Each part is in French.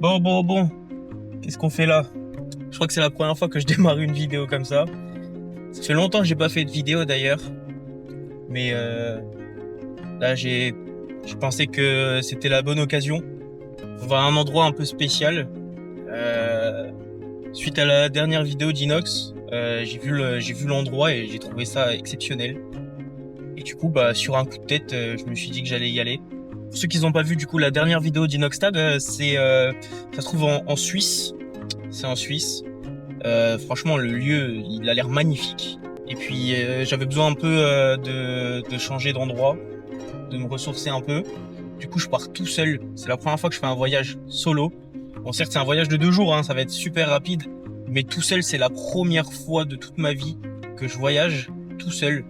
Bon. Qu'est-ce qu'on fait là? Je crois que c'est la première fois que je démarre une vidéo comme ça. Ça fait longtemps que j'ai pas fait de vidéo d'ailleurs. Mais là, je pensais que c'était la bonne occasion. On va à un endroit un peu spécial. Suite à la dernière vidéo d'Inox, j'ai vu l'endroit et j'ai trouvé ça exceptionnel. Et du coup, sur un coup de tête, je me suis dit que j'allais y aller. Pour ceux qui n'ont pas vu du coup la dernière vidéo d'Inoxtag, ça se trouve en Suisse. C'est en Suisse. Franchement, le lieu, il a l'air magnifique. Et puis, j'avais besoin un peu de changer d'endroit, de me ressourcer un peu. Du coup, je pars tout seul. C'est la première fois que je fais un voyage solo. Bon, certes, c'est un voyage de 2 jours, hein, ça va être super rapide. Mais tout seul, c'est la première fois de toute ma vie que je voyage tout seul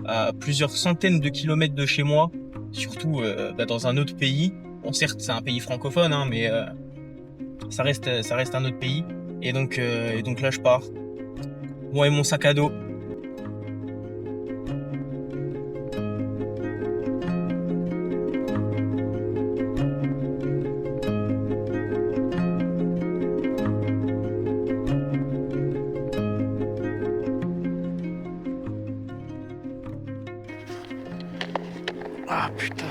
à plusieurs centaines de kilomètres de chez moi, surtout dans un autre pays. Bon, certes, c'est un pays francophone, hein, mais ça reste un autre pays. Et donc là, je pars. Moi et mon sac à dos. Ah putain.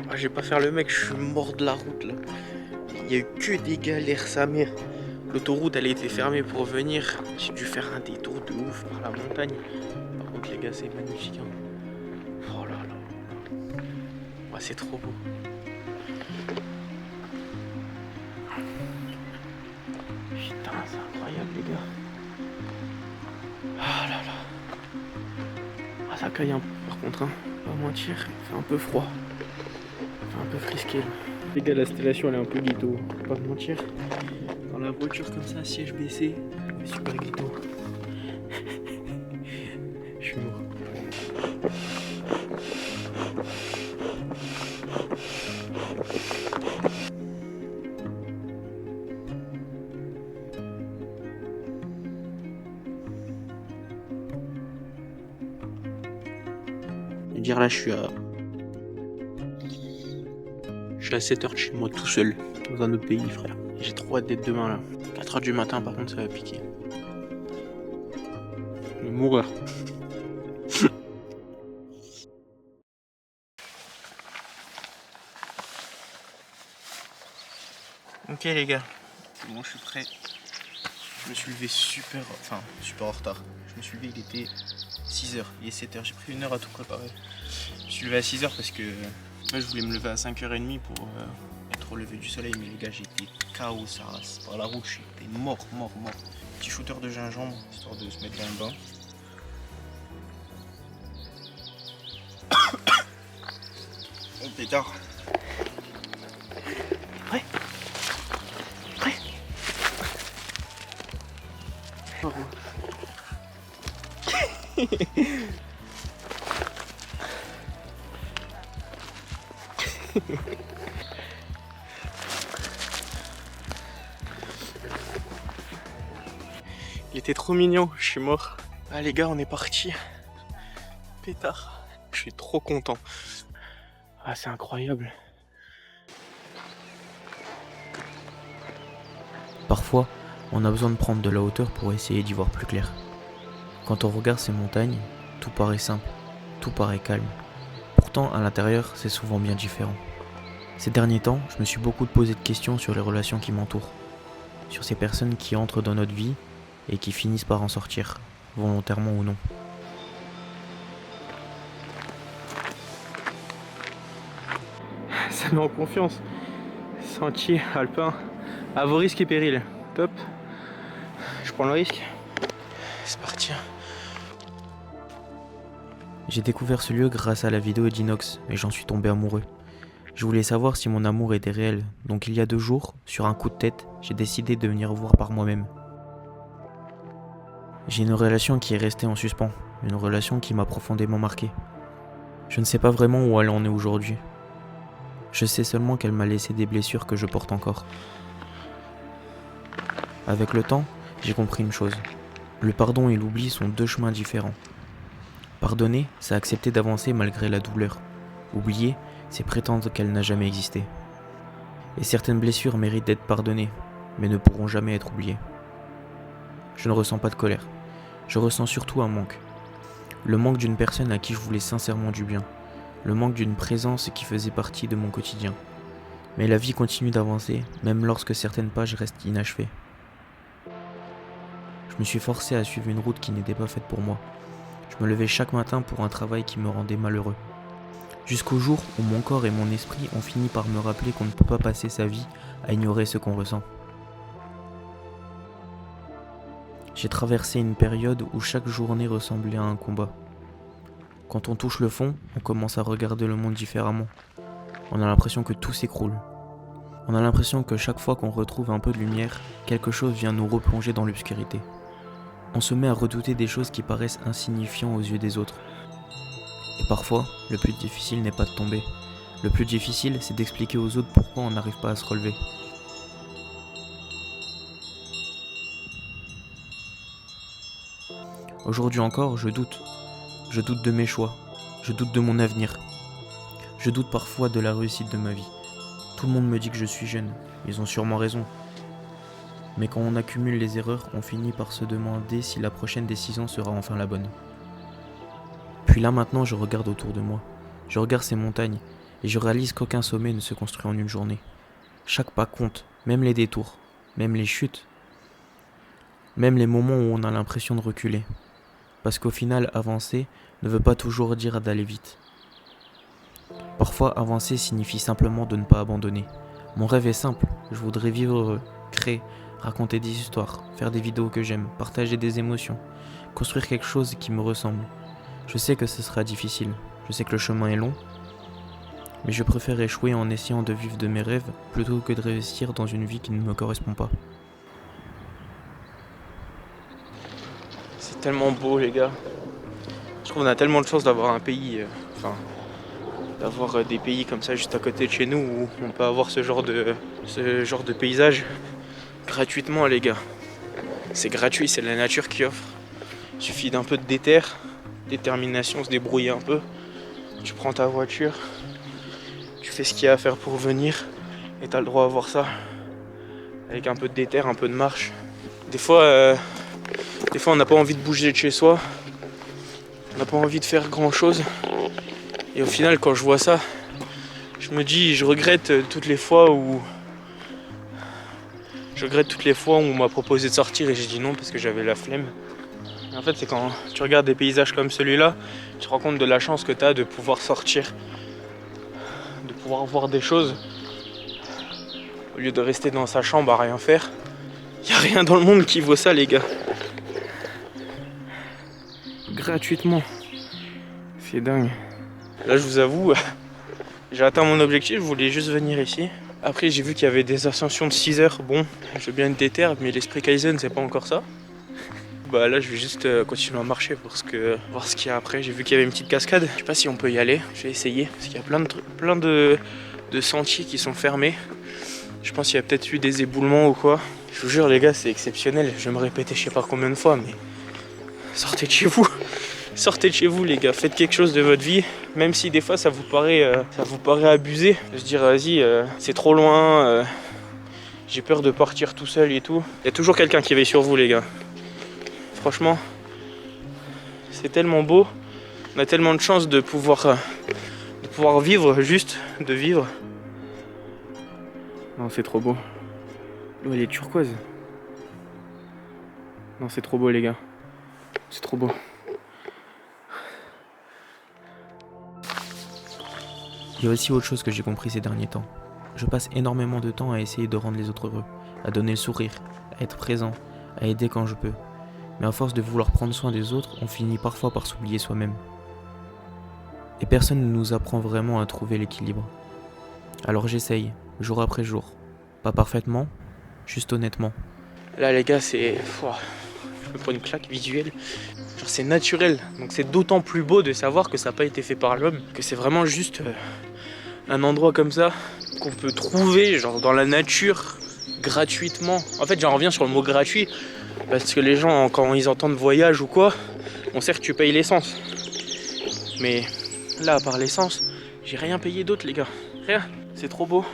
Ah, je vais pas faire le mec, je suis mort de la route là. Il y a eu que des galères, sa mère. L'autoroute, elle a été fermée pour venir. J'ai dû faire un détour de ouf par la montagne. Par contre, les gars, c'est magnifique. Hein. Oh là là. Ah, c'est trop beau. Putain, c'est incroyable, les gars. Ah là là. Ah, ça caille un peu, par contre. Hein. Pas mentir, il fait un peu froid. Il fait un peu frisqué. Là. Les gars, l'installation, elle est un peu ghetto. Pas te mentir. Dans la voiture comme ça, siège baissé, super ghetto. Je suis mort. Et dire là, je suis à 7 heures de chez moi tout seul, dans un autre pays, frère. J'ai trop hâte d'être demain là. 4 heures du matin, par contre, ça va piquer. Je vais mourir. Ok les gars, c'est bon, je suis prêt. Je me suis levé super en retard. Je me suis levé, il était 6h, il est 7h, j'ai pris 1 heure à tout préparer. Je me suis levé à 6h parce que moi je voulais me lever à 5h30 pour être au lever du soleil, mais les gars, j'étais KO ça race. Par la route, j'étais mort. Petit shooter de gingembre, histoire de se mettre dans le bain. Oh pétard. Prêt? Oh. Il était trop mignon, je suis mort. Ah les gars, on est parti. Pétard. Je suis trop content. Ah, c'est incroyable. Parfois, on a besoin de prendre de la hauteur pour essayer d'y voir plus clair. Quand on regarde ces montagnes, tout paraît simple, tout paraît calme. Pourtant, à l'intérieur, c'est souvent bien différent. Ces derniers temps, je me suis beaucoup posé de questions sur les relations qui m'entourent, sur ces personnes qui entrent dans notre vie et qui finissent par en sortir, volontairement ou non. Ça met en confiance. Sentier alpin, à vos risques et périls. Top. Je prends le risque. C'est parti. J'ai découvert ce lieu grâce à la vidéo d'Inox et j'en suis tombé amoureux. Je voulais savoir si mon amour était réel, donc il y a 2 jours, sur un coup de tête, j'ai décidé de venir voir par moi-même. J'ai une relation qui est restée en suspens, une relation qui m'a profondément marqué. Je ne sais pas vraiment où elle en est aujourd'hui. Je sais seulement qu'elle m'a laissé des blessures que je porte encore. Avec le temps, j'ai compris une chose. Le pardon et l'oubli sont 2 chemins différents. Pardonner, c'est accepter d'avancer malgré la douleur. Oublier, c'est prétendre qu'elle n'a jamais existé. Et certaines blessures méritent d'être pardonnées, mais ne pourront jamais être oubliées. Je ne ressens pas de colère. Je ressens surtout un manque. Le manque d'une personne à qui je voulais sincèrement du bien. Le manque d'une présence qui faisait partie de mon quotidien. Mais la vie continue d'avancer, même lorsque certaines pages restent inachevées. Je me suis forcé à suivre une route qui n'était pas faite pour moi. Je me levais chaque matin pour un travail qui me rendait malheureux. Jusqu'au jour où mon corps et mon esprit ont fini par me rappeler qu'on ne peut pas passer sa vie à ignorer ce qu'on ressent. J'ai traversé une période où chaque journée ressemblait à un combat. Quand on touche le fond, on commence à regarder le monde différemment. On a l'impression que tout s'écroule. On a l'impression que chaque fois qu'on retrouve un peu de lumière, quelque chose vient nous replonger dans l'obscurité. On se met à redouter des choses qui paraissent insignifiantes aux yeux des autres. Et parfois, le plus difficile n'est pas de tomber. Le plus difficile, c'est d'expliquer aux autres pourquoi on n'arrive pas à se relever. Aujourd'hui encore, je doute. Je doute de mes choix. Je doute de mon avenir. Je doute parfois de la réussite de ma vie. Tout le monde me dit que je suis jeune. Ils ont sûrement raison. Mais quand on accumule les erreurs, on finit par se demander si la prochaine décision sera enfin la bonne. Puis là maintenant, je regarde autour de moi. Je regarde ces montagnes et je réalise qu'aucun sommet ne se construit en une journée. Chaque pas compte, même les détours, même les chutes, même les moments où on a l'impression de reculer. Parce qu'au final, avancer ne veut pas toujours dire d'aller vite. Parfois, avancer signifie simplement de ne pas abandonner. Mon rêve est simple, je voudrais vivre heureux, créer, raconter des histoires, faire des vidéos que j'aime, partager des émotions, construire quelque chose qui me ressemble. Je sais que ce sera difficile, je sais que le chemin est long, mais je préfère échouer en essayant de vivre de mes rêves plutôt que de réussir dans une vie qui ne me correspond pas. C'est tellement beau, les gars. Je trouve qu'on a tellement de chance d'avoir un pays, d'avoir des pays comme ça juste à côté de chez nous où on peut avoir ce genre de paysage gratuitement, les gars. C'est gratuit, c'est la nature qui offre. Il suffit d'un peu de détermination, se débrouiller un peu. Tu prends ta voiture, tu fais ce qu'il y a à faire pour venir et t'as le droit à voir ça. Avec un peu de déter, un peu de marche. Des fois on n'a pas envie de bouger de chez soi. On n'a pas envie de faire grand chose. Et au final, quand je vois ça, je me dis, je regrette toutes les fois où on m'a proposé de sortir et j'ai dit non parce que j'avais la flemme. Et en fait, c'est quand tu regardes des paysages comme celui-là, tu te rends compte de la chance que tu as de pouvoir sortir, de pouvoir voir des choses au lieu de rester dans sa chambre à rien faire. Il n'y a rien dans le monde qui vaut ça, les gars. Gratuitement. C'est dingue. Là, je vous avoue, j'ai atteint mon objectif, je voulais juste venir ici. Après, j'ai vu qu'il y avait des ascensions de 6 heures. Bon, je veux bien être déter, mais l'esprit Kaizen, c'est pas encore ça. Bah là, je vais juste continuer à marcher pour voir ce qu'il y a après. J'ai vu qu'il y avait une petite cascade. Je sais pas si on peut y aller. Je vais essayer, parce qu'il y a plein de sentiers qui sont fermés. Je pense qu'il y a peut-être eu des éboulements ou quoi. Je vous jure, les gars, c'est exceptionnel. Je vais me répéter je sais pas combien de fois, mais sortez de chez vous. Sortez de chez vous, les gars, faites quelque chose de votre vie, même si des fois ça vous paraît abusé, de se dire vas-y, c'est trop loin, j'ai peur de partir tout seul et tout. Il y a toujours quelqu'un qui veille sur vous, les gars. Franchement, c'est tellement beau, on a tellement de chance de pouvoir vivre, juste de vivre. Non, c'est trop beau. L'eau, elle est turquoise. Non, c'est trop beau, les gars. C'est trop beau. Il y a aussi autre chose que j'ai compris ces derniers temps. Je passe énormément de temps à essayer de rendre les autres heureux, à donner le sourire, à être présent, à aider quand je peux. Mais à force de vouloir prendre soin des autres, on finit parfois par s'oublier soi-même. Et personne ne nous apprend vraiment à trouver l'équilibre. Alors j'essaye, jour après jour. Pas parfaitement, juste honnêtement. Là, les gars, c'est... Je me prends une claque visuelle. Genre, c'est naturel. Donc c'est d'autant plus beau de savoir que ça n'a pas été fait par l'homme. Que c'est vraiment juste un endroit comme ça qu'on peut trouver genre dans la nature gratuitement. En fait, j'en reviens sur le mot gratuit. Parce que les gens, quand ils entendent voyage ou quoi, on sait que tu payes l'essence. Mais là, à part l'essence, j'ai rien payé d'autre, les gars. Rien. C'est trop beau.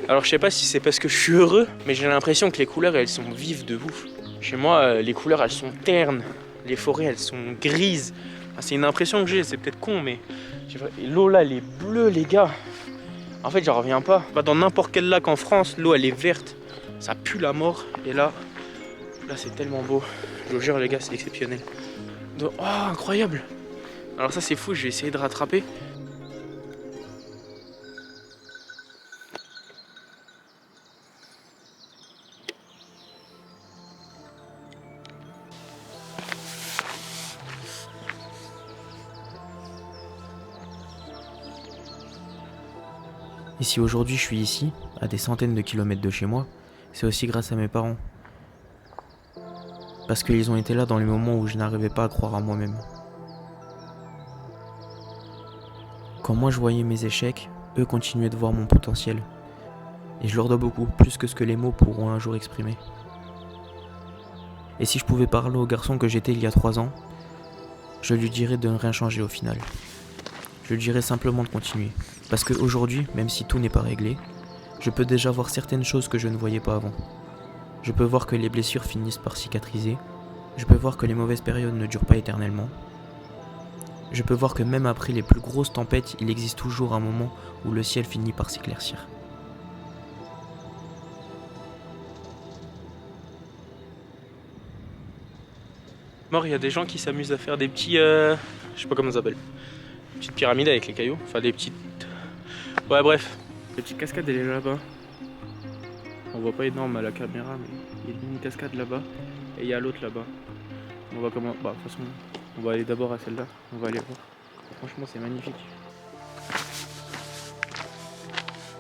Alors je sais pas si c'est parce que je suis heureux, mais j'ai l'impression que les couleurs elles sont vives de ouf. Chez moi les couleurs elles sont ternes, les forêts elles sont grises. Enfin, c'est une impression que j'ai, c'est peut-être con mais l'eau là elle est bleue les gars. En fait j'en reviens pas. Dans n'importe quel lac en France, l'eau elle est verte. Ça pue la mort et là c'est tellement beau. Je vous jure les gars c'est exceptionnel. Oh incroyable. Alors ça c'est fou, je vais essayer de rattraper. Et si aujourd'hui je suis ici, à des centaines de kilomètres de chez moi, c'est aussi grâce à mes parents. Parce qu'ils ont été là dans les moments où je n'arrivais pas à croire à moi-même. Quand moi je voyais mes échecs, eux continuaient de voir mon potentiel. Et je leur dois beaucoup, plus que ce que les mots pourront un jour exprimer. Et si je pouvais parler au garçon que j'étais il y a 3 ans, je lui dirais de ne rien changer au final. Je lui dirais simplement de continuer. Parce qu'aujourd'hui, même si tout n'est pas réglé, je peux déjà voir certaines choses que je ne voyais pas avant. Je peux voir que les blessures finissent par cicatriser. Je peux voir que les mauvaises périodes ne durent pas éternellement. Je peux voir que même après les plus grosses tempêtes, il existe toujours un moment où le ciel finit par s'éclaircir. Il y a des gens qui s'amusent à faire des petits, je sais pas comment ça s'appelle, petites pyramides avec les cailloux, enfin des petites, ouais bref, les petites cascades elle est là-bas. On voit pas énorme à la caméra mais il y a une cascade là-bas et il y a l'autre là-bas. On va comment, de toute façon on va aller d'abord à celle-là, on va aller voir. Franchement c'est magnifique.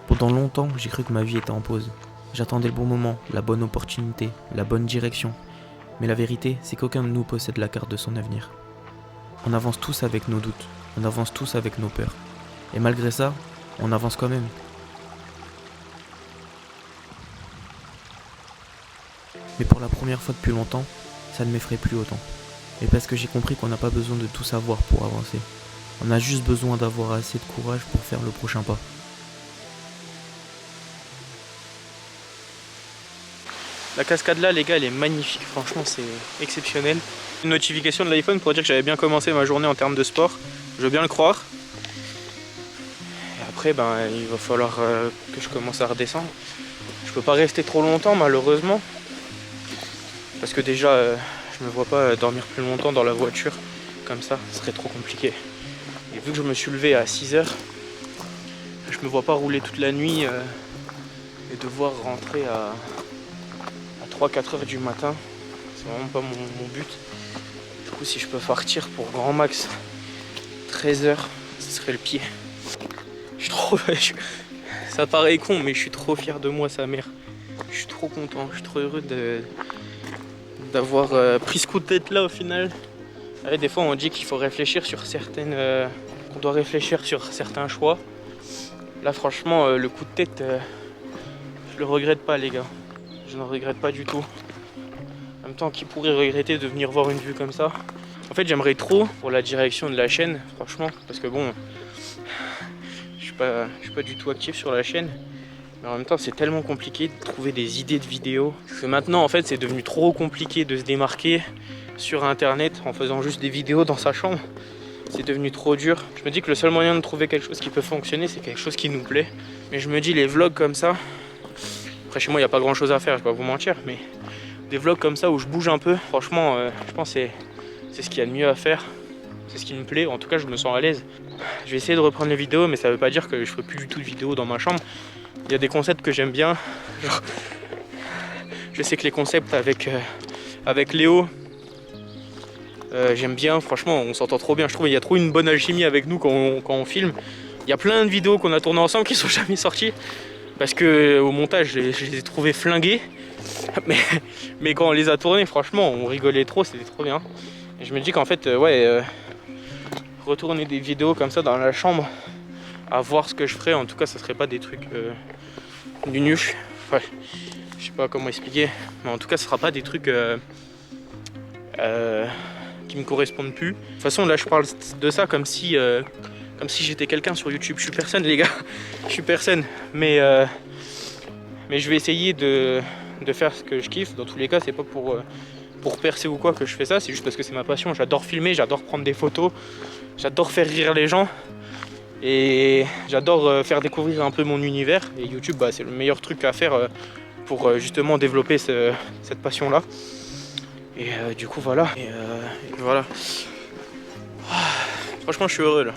Pendant longtemps, j'ai cru que ma vie était en pause. J'attendais le bon moment, la bonne opportunité, la bonne direction. Mais la vérité, c'est qu'aucun de nous possède la carte de son avenir. On avance tous avec nos doutes, on avance tous avec nos peurs. Et malgré ça, on avance quand même. Mais pour la première fois depuis longtemps, ça ne m'effraie plus autant. Et parce que j'ai compris qu'on n'a pas besoin de tout savoir pour avancer. On a juste besoin d'avoir assez de courage pour faire le prochain pas. La cascade là les gars elle est magnifique, franchement c'est exceptionnel. Une notification de l'iPhone pour dire que j'avais bien commencé ma journée en termes de sport, je veux bien le croire. Et après il va falloir que je commence à redescendre. Je peux pas rester trop longtemps malheureusement. Parce que déjà je me vois pas dormir plus longtemps dans la voiture comme ça, ce serait trop compliqué. Et vu que je me suis levé à 6h, je me vois pas rouler toute la nuit et devoir rentrer à 3-4h du matin, c'est vraiment pas mon but. Du coup si je peux partir pour grand max 13h, ce serait le pied. Je suis trop... Ça paraît con mais je suis trop fier de moi sa mère. Je suis trop content, je suis trop heureux d'avoir pris ce coup de tête là au final. Ouais, des fois on dit qu'il faut réfléchir sur certaines... qu'on doit réfléchir sur certains choix. Là franchement le coup de tête, je le regrette pas les gars. Je ne regrette pas du tout. En même temps, qui pourrait regretter de venir voir une vue comme ça? En fait, j'aimerais trop pour la direction de la chaîne, franchement, parce que bon, je suis pas du tout actif sur la chaîne. Mais en même temps, c'est tellement compliqué de trouver des idées de vidéos. Parce que maintenant, en fait, c'est devenu trop compliqué de se démarquer sur Internet en faisant juste des vidéos dans sa chambre. C'est devenu trop dur. Je me dis que le seul moyen de trouver quelque chose qui peut fonctionner, c'est quelque chose qui nous plaît. Mais je me dis, les vlogs comme ça, après chez moi il n'y a pas grand chose à faire, je vais pas vous mentir, mais des vlogs comme ça où je bouge un peu, franchement je pense que c'est ce qu'il y a de mieux à faire, c'est ce qui me plaît, en tout cas je me sens à l'aise. Je vais essayer de reprendre les vidéos mais ça veut pas dire que je ferai plus du tout de vidéos dans ma chambre. Il y a des concepts que j'aime bien, genre, je sais que les concepts avec Léo, j'aime bien, franchement on s'entend trop bien, je trouve qu'il y a trop une bonne alchimie avec nous quand on filme. Il y a plein de vidéos qu'on a tournées ensemble qui sont jamais sorties. Parce que au montage, je les ai trouvés flingués. Mais quand on les a tournés, franchement, on rigolait trop, c'était trop bien. Et je me dis qu'en fait, retourner des vidéos comme ça dans la chambre, à voir ce que je ferais, en tout cas, ça serait pas des trucs du nuche. Ouais, je sais pas comment expliquer, mais en tout cas, ce sera pas des trucs qui me correspondent plus. De toute façon, là, je parle de ça comme si j'étais quelqu'un sur YouTube. Je suis personne les gars, je suis personne. Mais Mais je vais essayer de faire ce que je kiffe. Dans tous les cas, c'est pas pour percer ou quoi que je fais ça, c'est juste parce que c'est ma passion. J'adore filmer, j'adore prendre des photos, j'adore faire rire les gens et j'adore faire découvrir un peu mon univers. Et YouTube, bah, c'est le meilleur truc à faire pour justement développer cette passion-là. Et du coup, voilà. Et voilà. Franchement, je suis heureux là.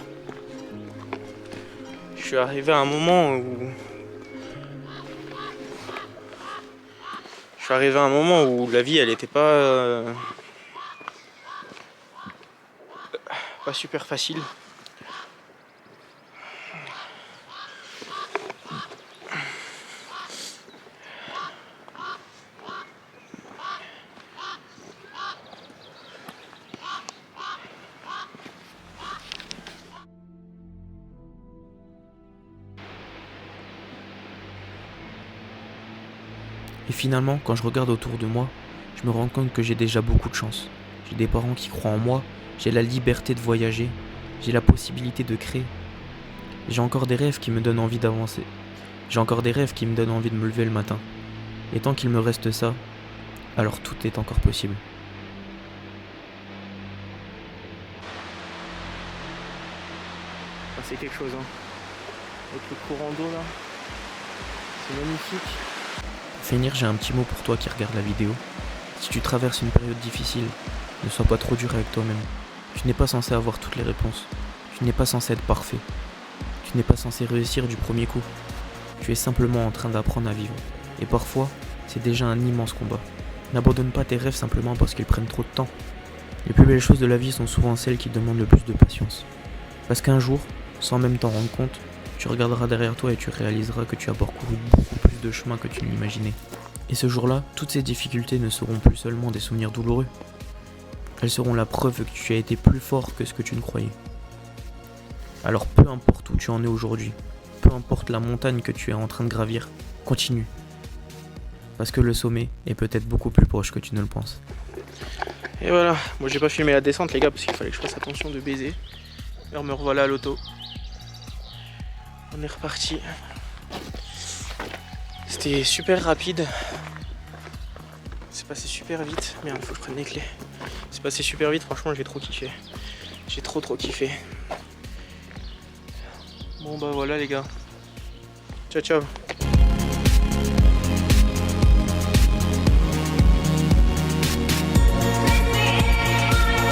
Je suis arrivé à un moment où la vie, elle était pas super facile. Et finalement, quand je regarde autour de moi, je me rends compte que j'ai déjà beaucoup de chance. J'ai des parents qui croient en moi, j'ai la liberté de voyager, j'ai la possibilité de créer. J'ai encore des rêves qui me donnent envie d'avancer. J'ai encore des rêves qui me donnent envie de me lever le matin. Et tant qu'il me reste ça, alors tout est encore possible. C'est quelque chose, hein. Avec le courant d'eau là, c'est magnifique. Pour finir, j'ai un petit mot pour toi qui regarde la vidéo. Si tu traverses une période difficile, ne sois pas trop dur avec toi-même. Tu n'es pas censé avoir toutes les réponses. Tu n'es pas censé être parfait. Tu n'es pas censé réussir du premier coup. Tu es simplement en train d'apprendre à vivre. Et parfois, c'est déjà un immense combat. N'abandonne pas tes rêves simplement parce qu'ils prennent trop de temps. Les plus belles choses de la vie sont souvent celles qui demandent le plus de patience. Parce qu'un jour, sans même t'en rendre compte, tu regarderas derrière toi et tu réaliseras que tu as parcouru beaucoup plus de chemin que tu ne l'imaginais. Et ce jour-là, toutes ces difficultés ne seront plus seulement des souvenirs douloureux. Elles seront la preuve que tu as été plus fort que ce que tu ne croyais. Alors peu importe où tu en es aujourd'hui, peu importe la montagne que tu es en train de gravir, continue. Parce que le sommet est peut-être beaucoup plus proche que tu ne le penses. Et voilà, moi j'ai pas filmé la descente les gars parce qu'il fallait que je fasse attention de baiser. Alors me revoilà à l'auto. On est reparti. C'était super rapide. C'est passé super vite. Merde, faut que je prenne les clés. C'est passé super vite, franchement j'ai trop kiffé. J'ai trop kiffé. Bon bah voilà les gars. Ciao ciao.